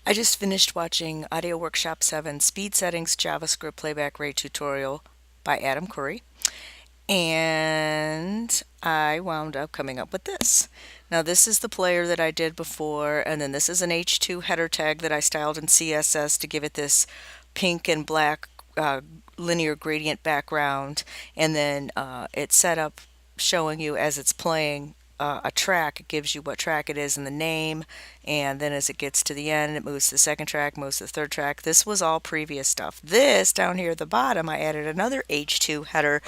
I just finished watching Audio Workshop 7 Speed Settings JavaScript Playback Rate tutorial by Adam Curry, and I wound up coming up with this. Now this is the player that I did before, and then this is an H2 header tag that I styled in CSS to give it this pink and black linear gradient background, and then it's set up showing you as it's playing a track. It gives you what track it is and the name, and then as it gets to the end it moves to the second track, moves to the third track. This was all previous stuff. This down here at the bottom, I added another H2 header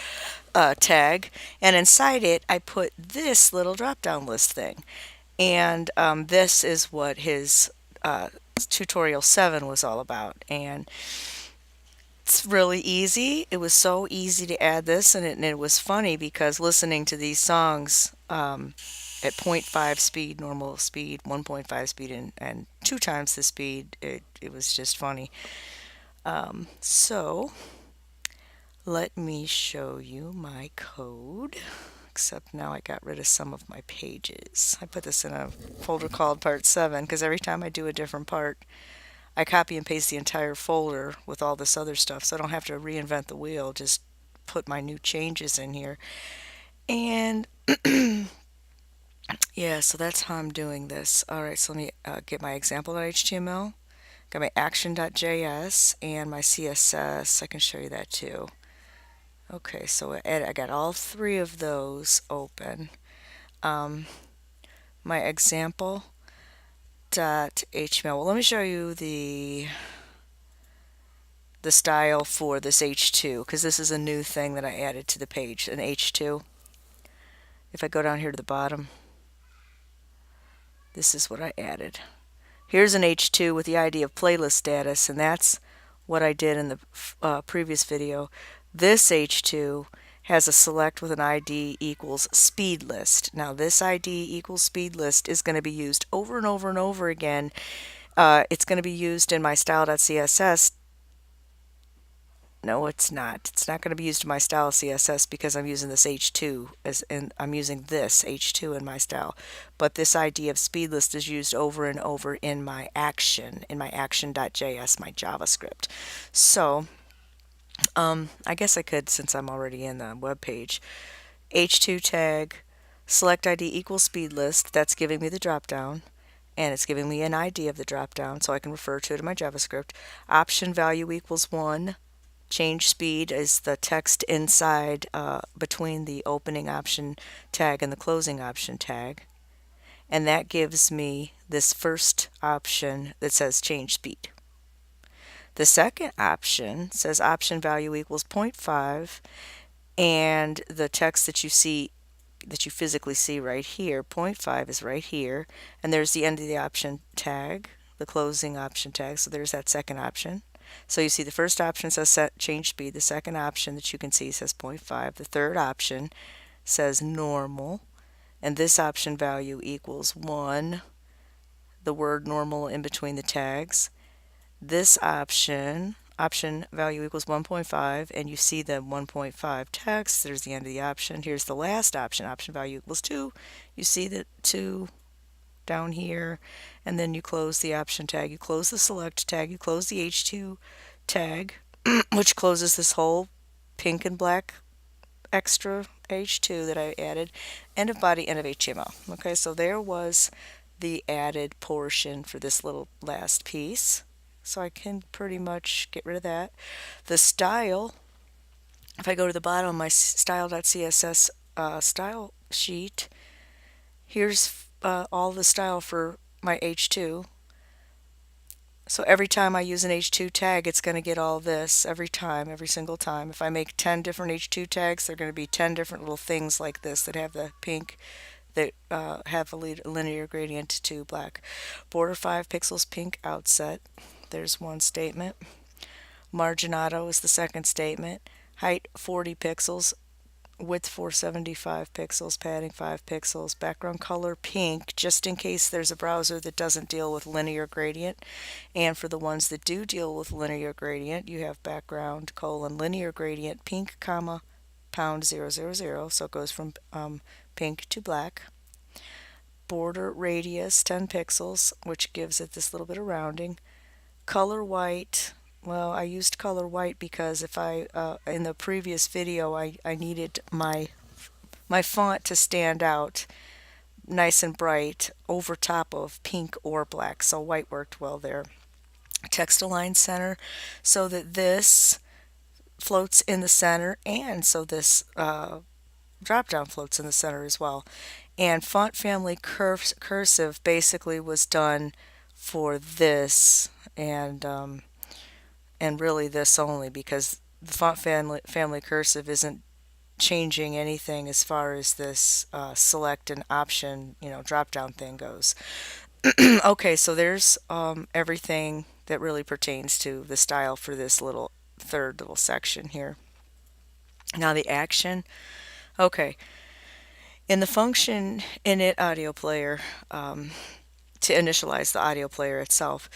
tag, and inside it I put this little drop down list thing, and this is what his tutorial 7 was all about. And it's really easy. It was so easy to add this, and it was funny because listening to these songs at 0.5 speed, normal speed, 1.5 speed, and 2 times the speed, it was just funny. So let me show you my code, except now I got rid of some of my pages. I put this in a folder called Part 7 because every time I do a different part, I copy and paste the entire folder with all this other stuff, so I don't have to reinvent the wheel, just put my new changes in here. And yeah, so that's how I'm doing this. Alright, so let me get my example.html, got my action.js, and my CSS. I can show you that too. Okay, so I got all three of those open. My example.html. Well, let me show you the style for this H2, because this is a new thing that I added to the page, an H2. If I go down here to the bottom, this is what I added. Here's an H2 with the ID of playlist status, and that's what I did in the previous video. This H2 has a select with an ID equals speed list. Now this ID equals speed list is going to be used over and over and over again. It's going to be used in my style.css. No, it's not. It's not going to be used in my style CSS because I'm using this H2 I'm using this H2 in my style. But this idea of speed list is used over and over in my action.js, my JavaScript. So I guess I could, since I'm already in the web page, H2 tag select ID equals speed list. That's giving me the drop down, and it's giving me an ID of the drop down so I can refer to it in my JavaScript. Option value equals 1. Change speed is the text inside between the opening option tag and the closing option tag. And that gives me this first option that says change speed. The second option says option value equals 0.5, and the text that you see, that you physically see right here, 0.5 is right here, and there's the end of the option tag, the closing option tag, so there's that second option. So you see the first option says set change speed, the second option that you can see says 0.5, the third option says normal, and this option value equals 1, the word normal in between the tags. This option value equals 1.5, and you see the 1.5 text. There's the end of the option. Here's the last option value equals 2. You see the 2 down here, and then you close the option tag, you close the select tag, you close the H2 tag, which closes this whole pink and black extra H2 that I added, end of body, end of HTML. Okay, so there was the added portion for this little last piece. So I can pretty much get rid of that. The style, if I go to the bottom of my style.css style sheet, here's all the style for my H2. So every time I use an H2 tag, it's going to get all this every time, every single time. If I make 10 different H2 tags, they're going to be 10 different little things like this that have the pink, that have a linear gradient to black. Border 5 pixels pink outset. There's one statement. Marginato is the second statement. Height 40 pixels. Width 475 pixels, padding 5 pixels, background color pink, just in case there's a browser that doesn't deal with linear gradient. And for the ones that do deal with linear gradient, you have background linear gradient pink comma pound 000, so it goes from pink to black. border radius 10 pixels, which gives it this little bit of rounding. Color white. Well, I used color white because if I in the previous video I needed my font to stand out nice and bright over top of pink or black, so white worked well there. Text align center so that this floats in the center, and so this drop down floats in the center as well. And font family cursive basically was done for this and really this only, because the font family cursive isn't changing anything as far as this select an option, drop down thing goes. Okay, so there's everything that really pertains to the style for this third little section here. Now the action. Okay, in the function init audio player, to initialize the audio player itself,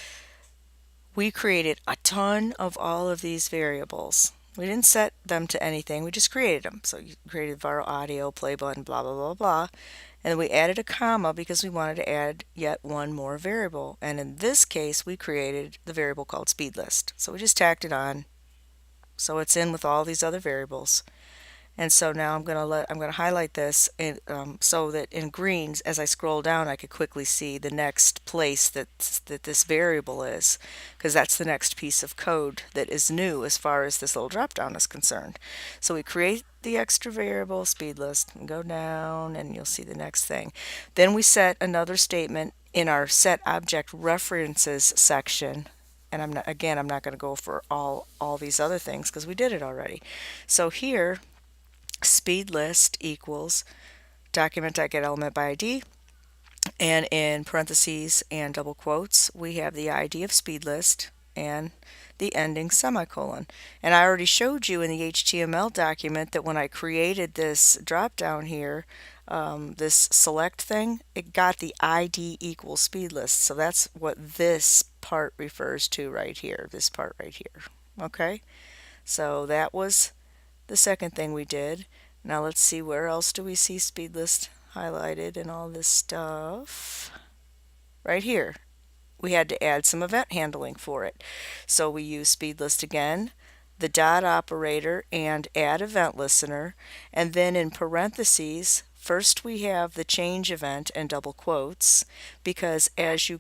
we created a ton of all of these variables. We didn't set them to anything, we just created them. So you created var audio, play button, blah, blah, blah, blah. And then we added a comma because we wanted to add yet one more variable. And in this case, we created the variable called speed list. So we just tacked it on. So it's in with all these other variables. And so now I'm going to highlight this so that in greens, as I scroll down, I could quickly see the next place that this variable is, because that's the next piece of code that is new as far as this little drop down is concerned. So we create the extra variable speed list and go down, and you'll see the next thing. Then we set another statement in our set object references section. And I'm not going to go for all these other things because we did it already. So here, speed list equals document.getElementById, and in parentheses and double quotes we have the ID of speed list and the ending semicolon. And I already showed you in the HTML document that when I created this drop down here, this select thing, it got the ID equals speed list. So that's what this part refers to right here, this part right here. Okay, so that was the second thing we did. Now let's see, where else do we see speed list highlighted and all this stuff? Right here. We had to add some event handling for it. So we use speed list again, the dot operator, and add event listener. And then in parentheses, first we have the change event and double quotes, because as you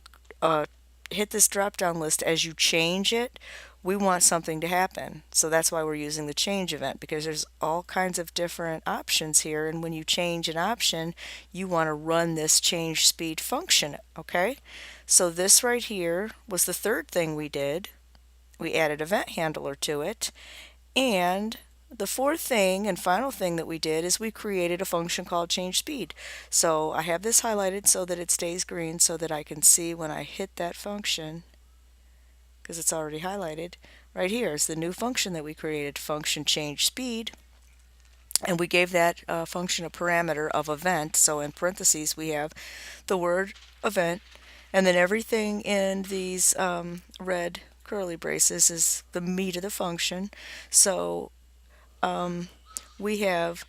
hit this drop down list, as you change it, we want something to happen. So that's why we're using the change event, because there's all kinds of different options here, and when you change an option, you want to run this change speed function. Okay, so this right here was the third thing we did. We added event handler to it, and the fourth thing and final thing that we did is we created a function called change speed. So I have this highlighted so that it stays green so that I can see when I hit that function, because it's already highlighted. Right here is the new function that we created, function change speed, and we gave that function a parameter of event. So in parentheses we have the word event, and then everything in these red curly braces is the meat of the function. So we have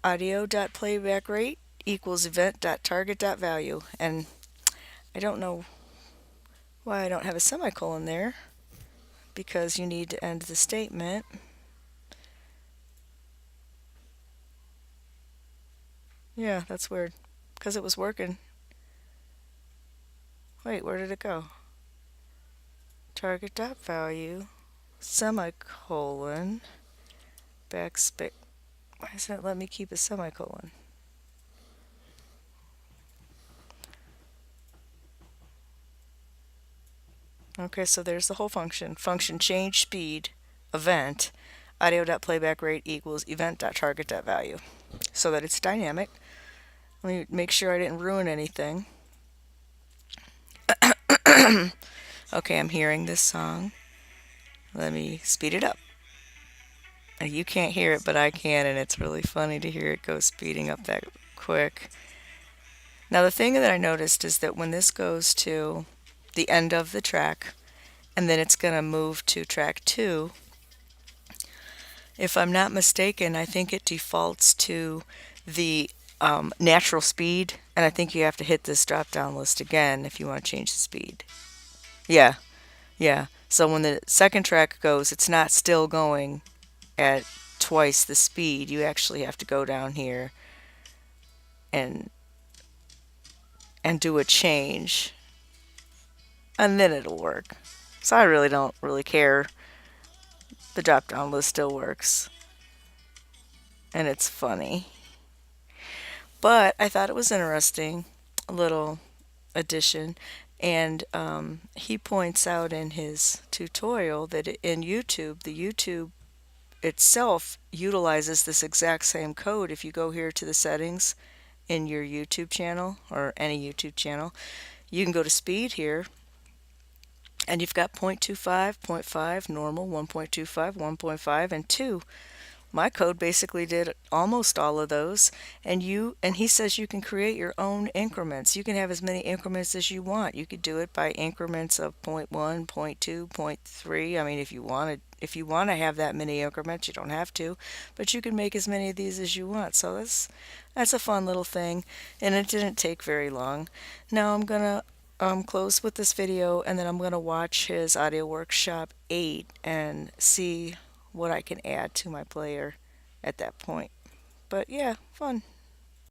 audio.playback_rate equals event.target.value, and I don't know why I don't have a semicolon there, because you need to end the statement. Yeah, that's weird, because it was working. Wait, where did it go? Target.value, semicolon, backspace. Why doesn't it let me keep a semicolon? Okay, so there's the whole function. Function change speed, event, audio.playback_rate equals event.target.value, so that it's dynamic. Let me make sure I didn't ruin anything. Okay, I'm hearing this song. Let me speed it up. You can't hear it, but I can, and it's really funny to hear it go speeding up that quick. Now the thing that I noticed is that when this goes to the end of the track, and then it's going to move to track 2, if I'm not mistaken, I think it defaults to the natural speed And I think you have to hit this drop down list again if you want to change the speed. Yeah, yeah. So when the second track goes, it's not still going at twice the speed. You actually have to go down here and do a change, and then it'll work. So I really don't really care. The drop down list still works, and it's funny. But I thought it was interesting, a little addition. And he points out in his tutorial that in YouTube, the YouTube itself utilizes this exact same code. If you go here to the settings in your YouTube channel or any YouTube channel, you can go to speed here, and you've got 0.25, 0.5, normal, 1.25, 1.5, and 2. My code basically did almost all of those, and he says you can create your own increments. You can have as many increments as you want. You could do it by increments of 0.1, 0.2, 0.3. I mean, if you want to have that many increments, you don't have to, but you can make as many of these as you want. So that's a fun little thing, and it didn't take very long. Now I'm gonna close with this video, and then I'm gonna watch his audio workshop 8 and see what I can add to my player at that point. But yeah, fun.